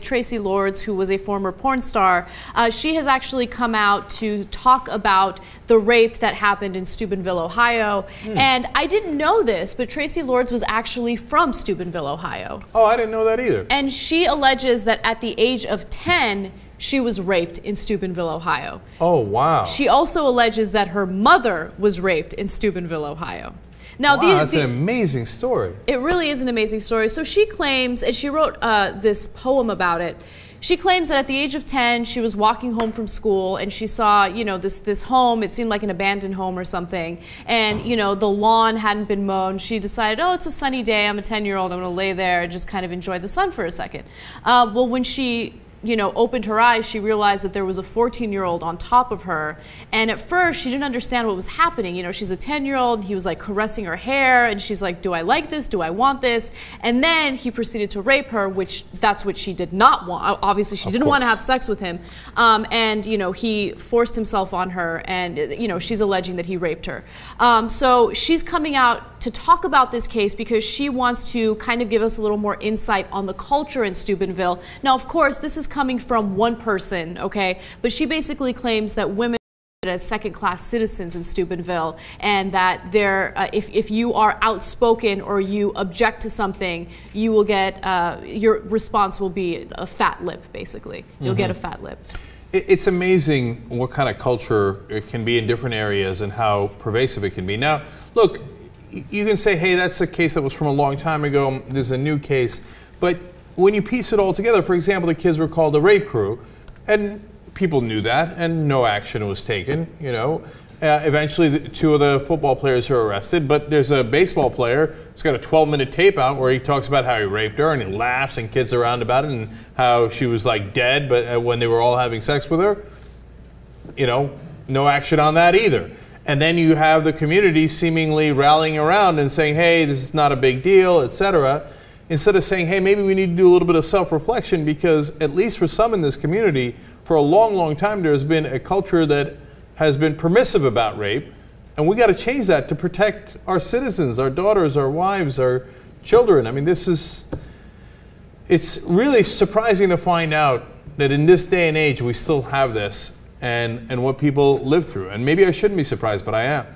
Traci Lords, who was a former porn star. She has actually come out to talk about the rape that happened in Steubenville, Ohio. And I didn't know this, but Traci Lords was actually from Steubenville, Ohio. Oh, I didn't know that either. And she alleges that at the age of 10, she was raped in Steubenville, Ohio. Oh, wow. She also alleges that her mother was raped in Steubenville, Ohio. Now, wow, that's an amazing story. It really is an amazing story. So she claims, and she wrote this poem about it. She claims that at the age of 10, she was walking home from school and she saw, you know, this home. It seemed like an abandoned home or something. And, you know, the lawn hadn't been mown. She decided, oh, it's a sunny day. I'm a 10-year-old. I'm going to lay there and just kind of enjoy the sun for a second. Well, when she opened her eyes, she realized that there was a 14-year-old on top of her. And at first, she didn't understand what was happening. You know, she's a 10-year-old. He was like caressing her hair, and she's like, do I like this? Do I want this? And then he proceeded to rape her, which that's what she did not want. Obviously, she didn't want to have sex with him. And, you know, he forced himself on her, and, you know, she's alleging that he raped her. So she's coming out to talk about this case because she wants to kind of give us a little more insight on the culture in Steubenville. Now, of course, this is coming from one person, okay? But she basically claims that women are as second-class citizens in Steubenville, and that they're, if you are outspoken or you object to something, you will get, your response will be a fat lip, basically. You'll get a fat lip. It's amazing what kind of culture it can be in different areas and how pervasive it can be. Now, look, you can say, hey, that's a case that was from a long time ago. There's a new case. But when you piece it all together, for example, the kids were called a rape crew, and people knew that, and no action was taken, you know. Eventually, two of the football players are arrested, but there's a baseball player who's got a 12-minute tape out where he talks about how he raped her, and he laughs, and kids around about it, and how she was, like, dead, but when they were all having sex with her, you know, no action on that either. And then you have the community seemingly rallying around and saying, hey, this is not a big deal, etc., instead of saying, hey, maybe we need to do a little bit of self-reflection, because at least for some in this community, for a long, long time, there's been a culture that has been permissive about rape, and we got to change that to protect our citizens, our daughters, our wives, our children. I mean, it's really surprising to find out that in this day and age we still have this and what people live through. And maybe I shouldn't be surprised, but I am.